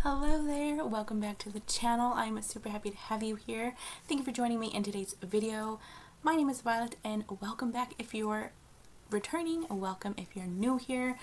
Hello there, welcome back to the channel. I'm super happy to have you here. Thank you for joining me in today's video. My name is Violet and welcome back if you're returning, welcome if you're new here.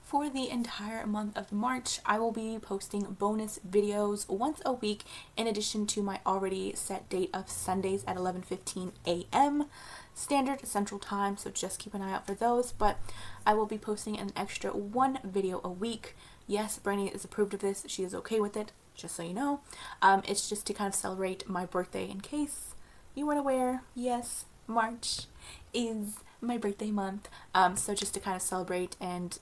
For the entire month of March, I will be posting bonus videos once a week in addition to my already set date of Sundays at 11:15 a.m. Standard Central Time, so just keep an eye out for those, but I will be posting an extra one video a week. Yes, Brandy is approved of this. She is okay with it, just so you know. It's just to kind of celebrate my birthday in case you weren't aware. Yes, March is my birthday month. So just to kind of celebrate and,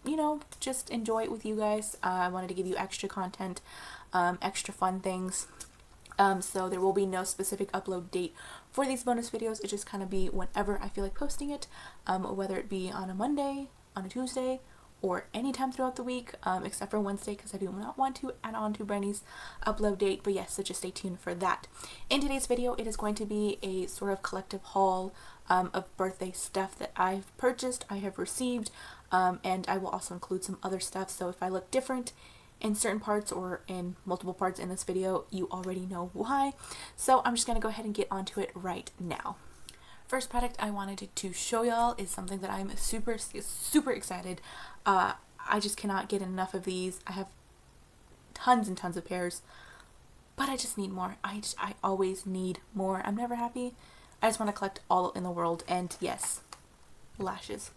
you know, just enjoy it with you guys. I wanted to give you extra content, extra fun things. So there will be no specific upload date for these bonus videos. It just kind of be whenever I feel like posting it, whether it be on a Monday, on a Tuesday, or anytime throughout the week, except for Wednesday because I do not want to add on to Brandy's upload date. But yes, so just stay tuned for that. In today's video, it is going to be a sort of collective haul of birthday stuff that I've purchased, I have received, and I will also include some other stuff. So if I look different in certain parts or in multiple parts in this video, you already know why. So I'm just going to go ahead and get onto it right now. First product I wanted to show y'all is something that I'm super excited. I just cannot get enough of these. I have tons and tons of pairs, but I just need more. I always need more. I'm never happy. I just want to collect all in the world. And yes, lashes.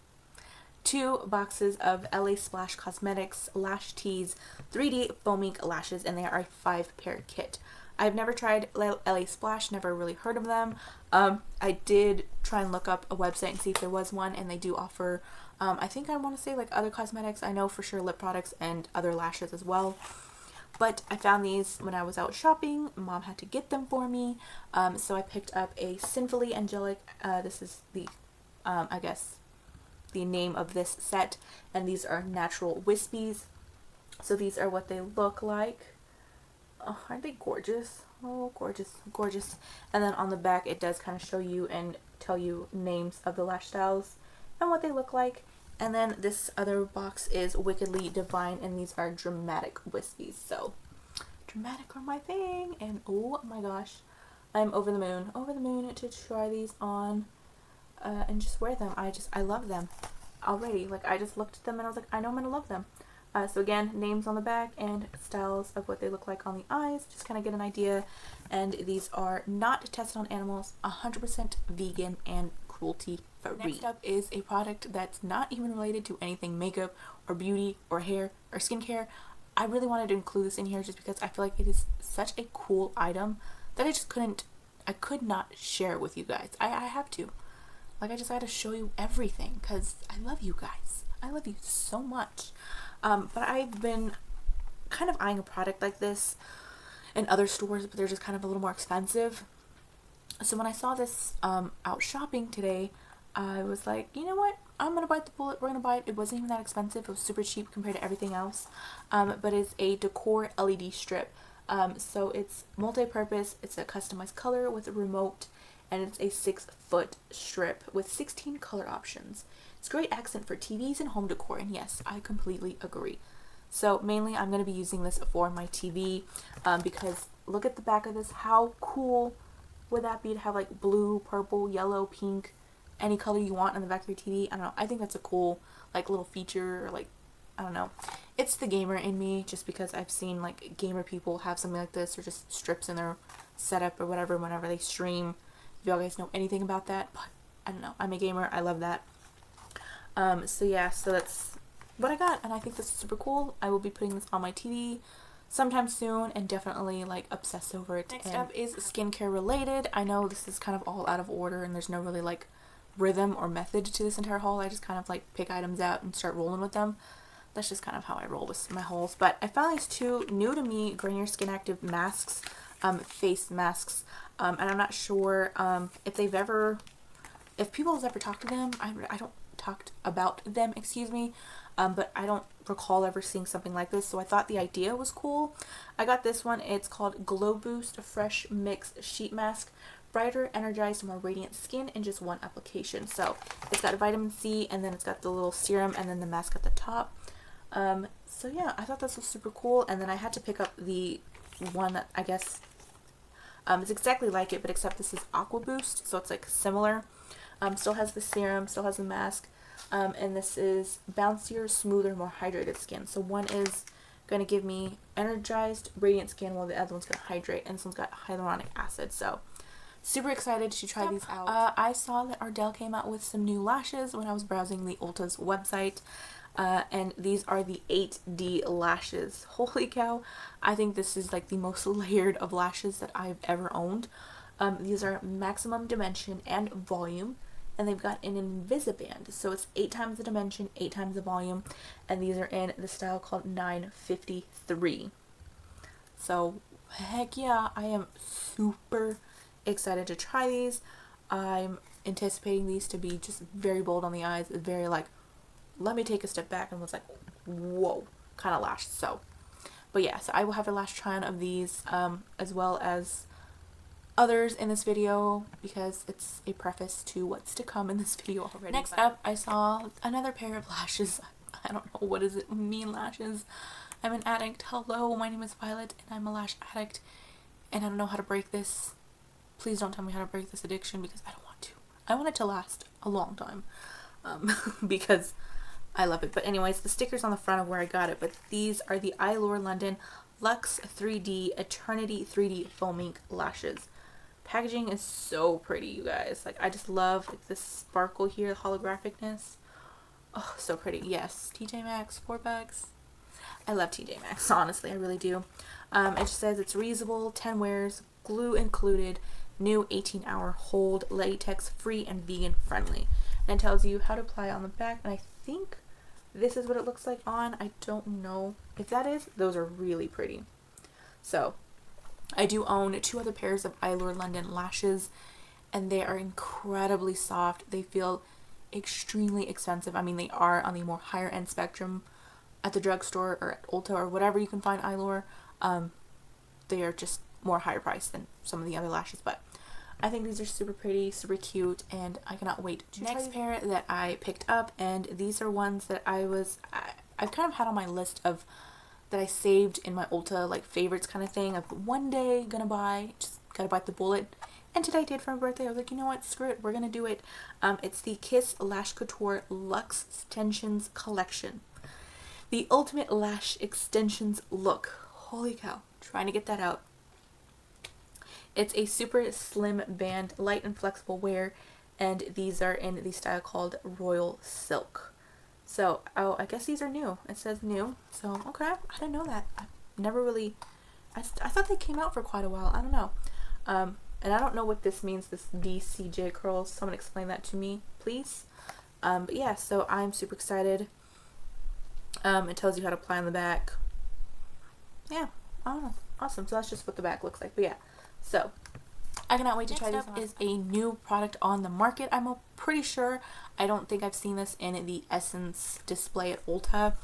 2 boxes of LA Splash Cosmetics Lash Tease 3D Faux Mink lashes, and they are a 5-pair kit. I've never tried LA Splash, never really heard of them. I did try and look up a website and see if there was one, and they do offer, I think I want to say like other cosmetics. I know for sure lip products and other lashes as well. But I found these when I was out shopping. Mom had to get them for me. So I picked up a Sinfully Angelic. This is the, I guess, the name of this set. And these are natural wispies. So these are what they look like. Oh, aren't they gorgeous? Oh, gorgeous, gorgeous. And then on the back, it does kind of show you and tell you names of the lash styles and what they look like. And then this other box is Wickedly Divine, and these are dramatic wispies. So, dramatic are my thing. And oh my gosh, I'm over the moon to try these on and just wear them. I love them already. Like, I just looked at them and I was like, I know I'm going to love them. So again, names on the back and styles of what they look like on the eyes, just kind of get an idea. And these are not tested on animals, 100% vegan and cruelty free. Next up is a product that's not even related to anything makeup or beauty or hair or skincare. I really wanted to include this in here just because I feel like it is such a cool item that I could not share it with you guys. I have to. Like, I just had to show you everything because I love you guys. I love you so much. But I've been kind of eyeing a product like this in other stores, but they're just kind of a little more expensive. So when I saw this out shopping today, I was like, you know what? I'm going to bite the bullet. We're going to buy it. It wasn't even that expensive. It was super cheap compared to everything else. But it's a Decor LED strip. So it's multi-purpose. It's a customized color with a remote, and it's a 6-foot strip with 16 color options. It's a great accent for TVs and home decor, and yes, I completely agree. So mainly I'm going to be using this for my TV because look at the back of this. How cool would that be to have like blue, purple, yellow, pink, any color you want on the back of your TV? I don't know. I think that's a cool like little feature, or like, I don't know. It's the gamer in me, just because I've seen like gamer people have something like this, or just strips in their setup or whatever whenever they stream. If y'all guys know anything about that, but I don't know. I'm a gamer. I love that. So yeah, so that's what I got, and I think this is super cool. I will be putting this on my TV sometime soon and definitely like obsess over it. Next up is skincare related. I know this is kind of all out of order and there's no really like rhythm or method to this entire haul. I just kind of like pick items out and start rolling with them. That's just kind of how I roll with my hauls. But I found these 2 new to me Garnier SkinActive masks, face masks, and I'm not sure if people have ever talked to them. I don't talked about them, excuse me, but I don't recall ever seeing something like this, so I thought the idea was cool. I got this one. It's called Glow Boost Fresh Mix Sheet Mask, brighter, energized, more radiant skin in just 1 application. So it's got vitamin C, and then it's got the little serum, and then the mask at the top. So yeah, I thought this was super cool, and then I had to pick up the one that I guess it's exactly like it, but except this is Aqua Boost, so it's like similar. Still has the serum, still has the mask, and this is bouncier, smoother, more hydrated skin. So one is going to give me energized, radiant skin, while the other one's going to hydrate, and this one's got hyaluronic acid. So super excited to try these out. I saw that Ardell came out with some new lashes when I was browsing the Ulta's website. And these are the 8D lashes. Holy cow, I think this is like the most layered of lashes that I've ever owned. These are maximum dimension and volume, and they've got an Invisiband, so it's 8 times the dimension, 8 times the volume, and these are in the style called 953. So heck yeah, I am super excited to try these. I'm anticipating these to be just very bold on the eyes, very like, let me take a step back, and was like, whoa, kind of lash. So, but yeah, so I will have a lash try on of these, as well as others in this video, because it's a preface to what's to come in this video already. Next up, I saw another pair of lashes. I don't know, what does it mean, lashes? I'm an addict. Hello, my name is Violet, and I'm a lash addict, and I don't know how to break this. Please don't tell me how to break this addiction, because I don't want to. I want it to last a long time, because I love it. But anyways, the sticker's on the front of where I got it, but these are the Eylure London Luxe 3D Eternity 3D Faux Mink lashes. Packaging is so pretty, you guys. Like, I just love like this sparkle here, the holographicness. Oh, so pretty. Yes, TJ Maxx, $4. I love TJ Maxx, honestly, I really do. It just says it's reusable, 10 wears, glue included, new 18-hour hold, latex free and vegan friendly. And it tells you how to apply on the back, and I think this is what it looks like on. I don't know if that is. Those are really pretty. So I do own 2 other pairs of Eylure London lashes, and they are incredibly soft. They feel extremely expensive. I mean, they are on the more higher end spectrum at the drugstore or at Ulta or whatever you can find Eylure. They are just more higher priced than some of the other lashes, but I think these are super pretty, super cute, and I cannot wait to try. Next pair that I picked up, and these are ones that I've kind of had on my list of that I saved in my Ulta like favorites kind of thing of one day gonna buy, just gotta bite the bullet. And today I did for my birthday. I was like, you know what, screw it, we're gonna do it. It's the Kiss Lash Couture Luxtensions collection. The ultimate lash extensions look. Holy cow, trying to get that out. It's a super slim band, light and flexible wear, and these are in the style called Royal Silk. So, oh, I guess these are new. It says new. So, okay, I didn't know that. I never really, I thought they came out for quite a while. I don't know. And I don't know what this means, this DCJ curls. Someone explain that to me, please. But yeah, so I'm super excited. It tells you how to apply on the back. Yeah, I don't know. Awesome. So that's just what the back looks like. But yeah, so I cannot wait to try this. Next up is a new product on the market. I'm pretty sure. I don't think I've seen this in the Essence display at Ulta.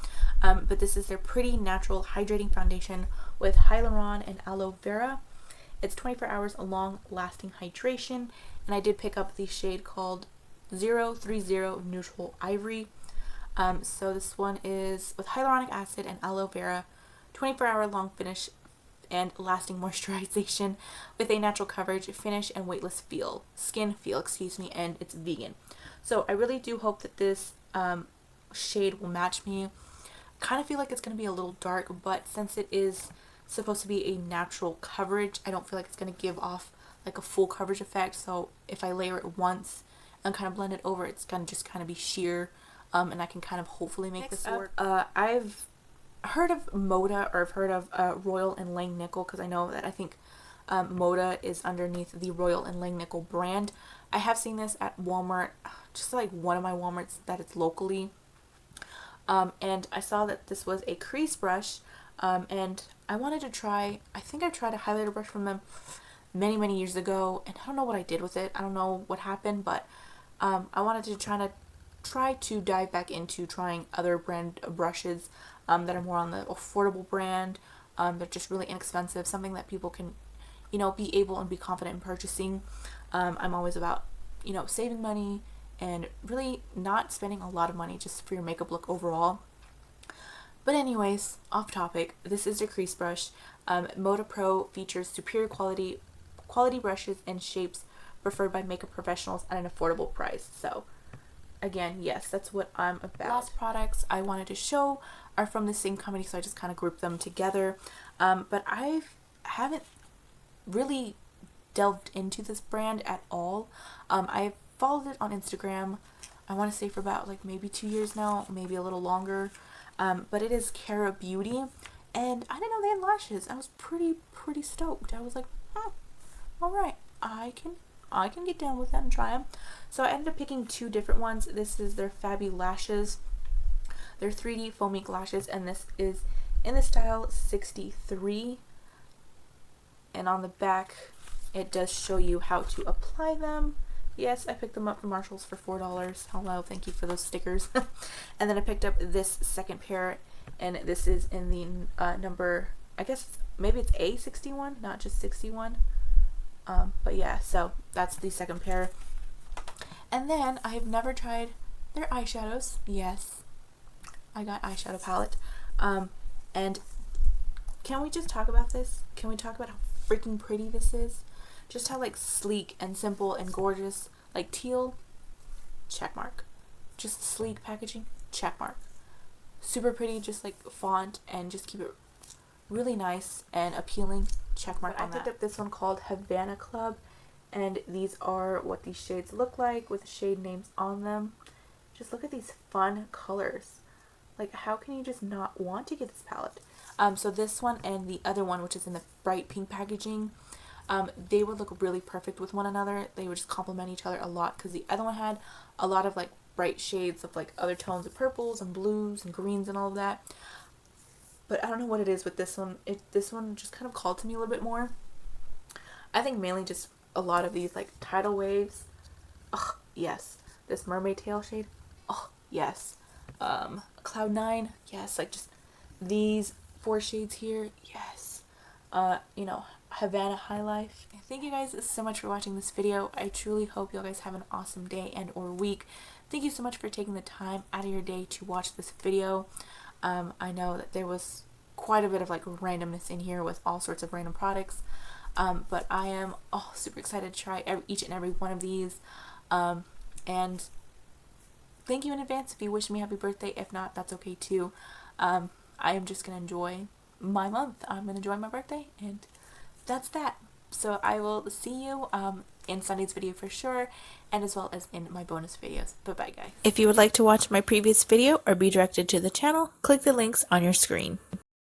But this is their Pretty Natural Hydrating Foundation with Hyaluron and Aloe Vera. It's 24 hours long lasting hydration. And I did pick up the shade called 030 Neutral Ivory. So this one is with hyaluronic acid and aloe vera, 24-hour long finish and lasting moisturization with a natural coverage, finish, and weightless skin feel, excuse me, and it's vegan. So I really do hope that this shade will match me. Kind of feel like it's going to be a little dark, but since it is supposed to be a natural coverage, I don't feel like it's going to give off like a full coverage effect. So if I layer it once and kind of blend it over, it's going to just kind of be sheer. And I can kind of hopefully make this work. I've heard of Moda, or I've heard of Royal and Langnickel, because I know that I think Moda is underneath the Royal and Langnickel brand. I have seen this at Walmart, just like one of my Walmarts that it's locally. And I saw that this was a crease brush, and I wanted to try, I think I tried a highlighter brush from them many years ago, and I don't know what I did with it. I don't know what happened, but I wanted to try to dive back into trying other brand brushes that are more on the affordable brand. They're just really inexpensive, something that people can, you know, be able and be confident in purchasing. I'm always about, you know, saving money and really not spending a lot of money just for your makeup look overall. But anyways, off topic, this is a crease brush. Moda Pro features superior quality brushes and shapes preferred by makeup professionals at an affordable price. So again, yes, that's what I'm about. Last products I wanted to show are from the same company, so I just kind of grouped them together. But I haven't really delved into this brand at all. I've followed it on Instagram, I want to say for about like maybe 2 years now, maybe a little longer. But it is Cara Beauty, and I didn't know they had lashes. I was pretty stoked. I was like, all right, I can get down with that and try them. So I ended up picking 2 different ones. This is their Fabby Lashes. They're 3D foamy lashes, and this is in the style 63. And on the back, it does show you how to apply them. Yes, I picked them up from Marshall's for $4. Hello, thank you for those stickers. And then I picked up this second pair, and this is in the number, I guess maybe it's A61, not just 61. But yeah, so that's the second pair. And then I have never tried their eyeshadows. Yes, I got eyeshadow palette. And can we just talk about this? Can we talk about how freaking pretty this is? Just how like sleek and simple and gorgeous, like teal, check mark. Just sleek packaging, check mark. Super pretty, just like font, and just keep it really nice and appealing, check mark on that. I picked up this one called Havana Club, and these are what these shades look like with shade names on them. Just look at these fun colors. Like, how can you just not want to get this palette? So this one and the other one, which is in the bright pink packaging, they would look really perfect with one another. They would just complement each other a lot, because the other one had a lot of like bright shades of like other tones of purples and blues and greens and all of that. But I don't know what it is with this one. This one just kind of called to me a little bit more. I think mainly just a lot of these like tidal waves. Oh yes. This mermaid tail shade. Oh yes. Cloud 9. Yes. Like just these 4 shades here. Yes. You know, Havana High Life. Thank you guys so much for watching this video. I truly hope you guys have an awesome day and or week. Thank you so much for taking the time out of your day to watch this video. I know that there was quite a bit of like randomness in here with all sorts of random products, but I am super excited to try each and every one of these, and thank you in advance if you wish me happy birthday. If not, that's okay too. I am just gonna enjoy my month. I'm gonna enjoy my birthday, and that's that. So I will see you in Sunday's video for sure, and as well as in my bonus videos. Bye bye guys. If you would like to watch my previous video or be directed to the channel, click the links on your screen.